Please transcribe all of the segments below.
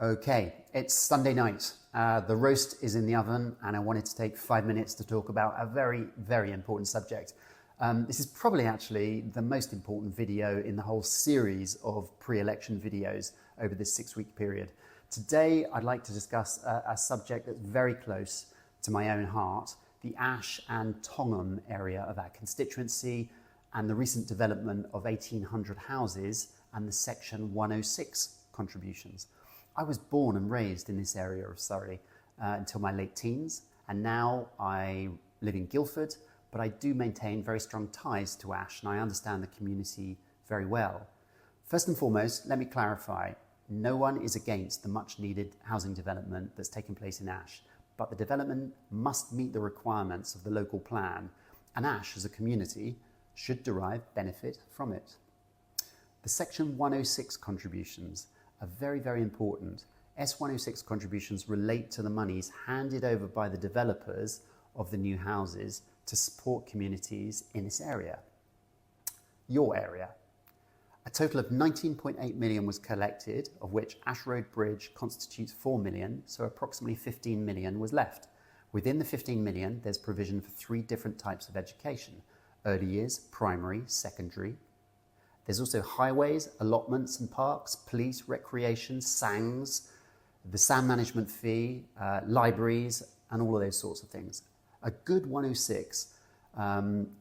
Okay, it's Sunday night. The roast is in the oven and I wanted to take 5 minutes to talk about a very, very important subject. This is probably actually the most important video in the whole series of pre-election videos over this 6-week period. Today, I'd like to discuss a subject that's very close to my own heart, the Ash and Tongham area of our constituency and the recent development of 1,800 houses and the Section 106 contributions. I was born and raised in this area of Surrey until my late teens, and now I live in Guildford, but I do maintain very strong ties to Ash and I understand the community very well. First and foremost, let me clarify, no one is against the much needed housing development that's taking place in Ash, but the development must meet the requirements of the local plan, and Ash as a community should derive benefit from it. The Section 106 contributions are very, very important. S106 contributions relate to the monies handed over by the developers of the new houses to support communities in this area, your area. A total of 19.8 million was collected, of which Ash Road Bridge constitutes 4 million, so approximately 15 million was left. Within the 15 million, there's provision for 3 different types of education: early years, primary, secondary. There's also highways, allotments and parks, police, recreation, SANGs, the sound management fee, libraries, and all of those sorts of things. A good 106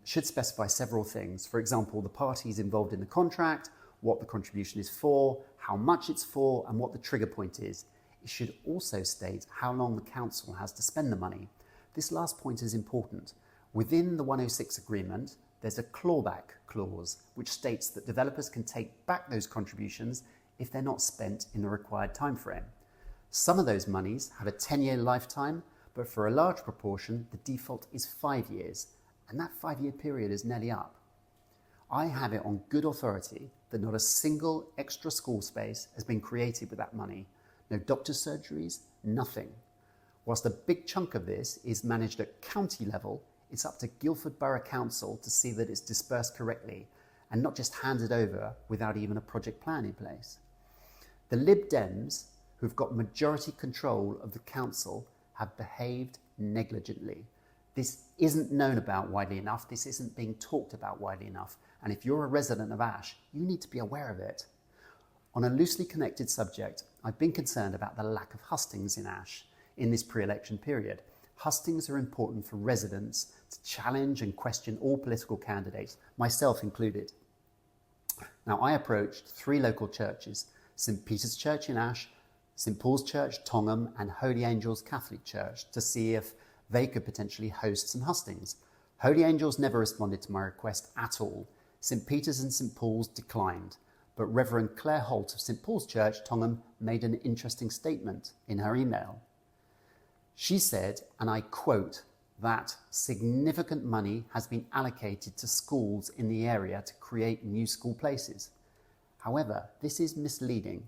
should specify several things. For example, the parties involved in the contract, what the contribution is for, how much it's for, and what the trigger point is. It should also state how long the council has to spend the money. This last point is important. Within the 106 agreement, there's a clawback clause which states that developers can take back those contributions if they're not spent in the required time frame. Some of those monies have a 10-year lifetime, but for a large proportion, the default is 5 years, and that 5-year period is nearly up. I have it on good authority that not a single extra school space has been created with that money. No doctor's surgeries, nothing. Whilst a big chunk of this is managed at county level, it's up to Guildford Borough Council to see that it's dispersed correctly and not just handed over without even a project plan in place. The Lib Dems, who've got majority control of the council, have behaved negligently. This isn't known about widely enough, this isn't being talked about widely enough, and if you're a resident of Ash, you need to be aware of it. On a loosely connected subject, I've been concerned about the lack of hustings in Ash in this pre-election period. Hustings are important for residents to challenge and question all political candidates, myself included. Now, I approached 3 local churches, St. Peter's Church in Ash, St. Paul's Church, Tongham, and Holy Angels Catholic Church to see if they could potentially host some hustings. Holy Angels never responded to my request at all. St. Peter's and St. Paul's declined, but Reverend Claire Holt of St. Paul's Church, Tongham, made an interesting statement in her email. She said, and I quote, that significant money has been allocated to schools in the area to create new school places. However, this is misleading.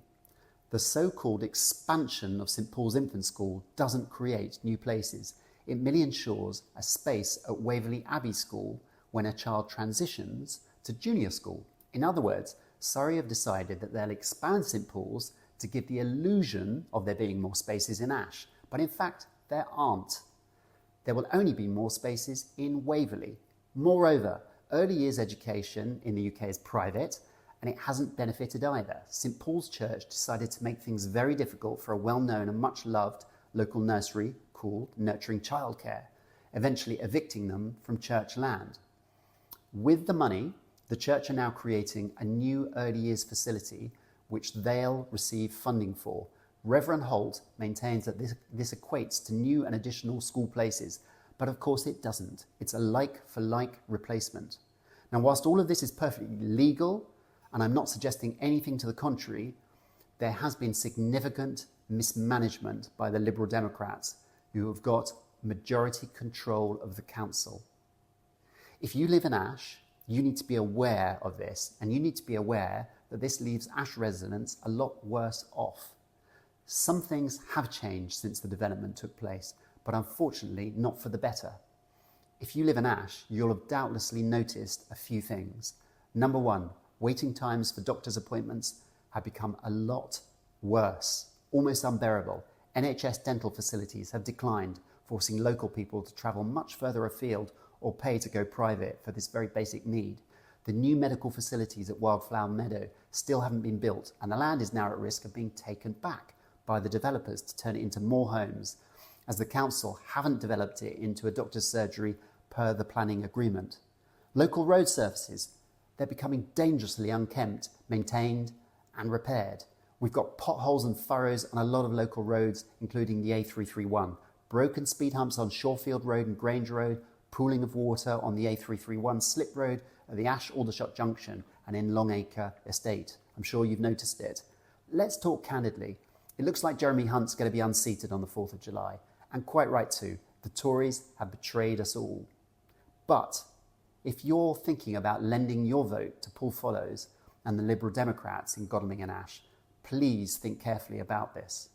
The so-called expansion of St. Paul's Infant School doesn't create new places. It merely ensures a space at Waverley Abbey School when a child transitions to junior school. In other words, Surrey have decided that they'll expand St. Paul's to give the illusion of there being more spaces in Ash, but in fact, there aren't. There will only be more spaces in Waverley. Moreover, early years education in the UK is private and it hasn't benefited either. St. Paul's Church decided to make things very difficult for a well-known and much-loved local nursery called Nurturing Childcare, eventually evicting them from church land. With the money, the church are now creating a new early years facility which they'll receive funding for. Reverend Holt maintains that this equates to new and additional school places, but of course it doesn't. It's a like-for-like replacement. Now, whilst all of this is perfectly legal, and I'm not suggesting anything to the contrary, there has been significant mismanagement by the Liberal Democrats, who have got majority control of the council. If you live in Ash, you need to be aware of this, and you need to be aware that this leaves Ash residents a lot worse off. Some things have changed since the development took place, but unfortunately not for the better. If you live in Ash, you'll have doubtlessly noticed a few things. Number 1, waiting times for doctor's appointments have become a lot worse. almost unbearable. NHS dental facilities have declined, forcing local people to travel much further afield or pay to go private for this very basic need. The new medical facilities at Wildflower Meadow still haven't been built, and the land is now at risk of being taken back by the developers to turn it into more homes, as the council haven't developed it into a doctor's surgery per the planning agreement. Local road surfaces, they're becoming dangerously unkempt, maintained and repaired. We've got potholes and furrows on a lot of local roads, including the A331, broken speed humps on Shorefield Road and Grange Road, pooling of water on the A331 slip road at the Ash-Aldershot Junction and in Longacre Estate. I'm sure you've noticed it. Let's talk candidly. It looks like Jeremy Hunt's going to be unseated on the 4th of July, and quite right too. The Tories have betrayed us all. But if you're thinking about lending your vote to Paul Follows and the Liberal Democrats in Godalming and Ash, please think carefully about this.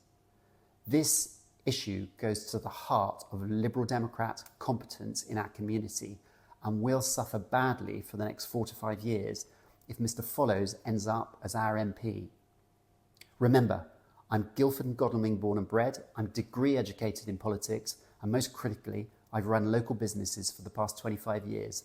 This issue goes to the heart of Liberal Democrat competence in our community and will suffer badly for the next 4 to 5 years if Mr Follows ends up as our MP. Remember, I'm Guildford and Godalming born and bred, I'm degree educated in politics, and most critically, I've run local businesses for the past 25 years.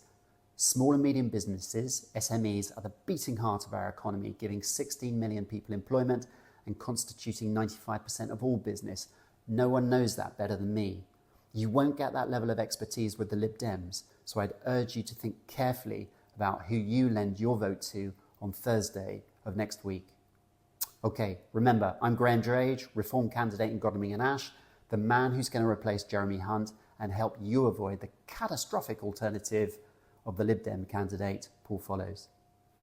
Small and medium businesses, SMEs, are the beating heart of our economy, giving 16 million people employment and constituting 95% of all business. No one knows that better than me. You won't get that level of expertise with the Lib Dems, so I'd urge you to think carefully about who you lend your vote to on Thursday of next week. Okay, remember, I'm Drage, Reform candidate in Godalming and Ash, the man who's going to replace Jeremy Hunt and help you avoid the catastrophic alternative of the Lib Dem candidate, Paul Follows.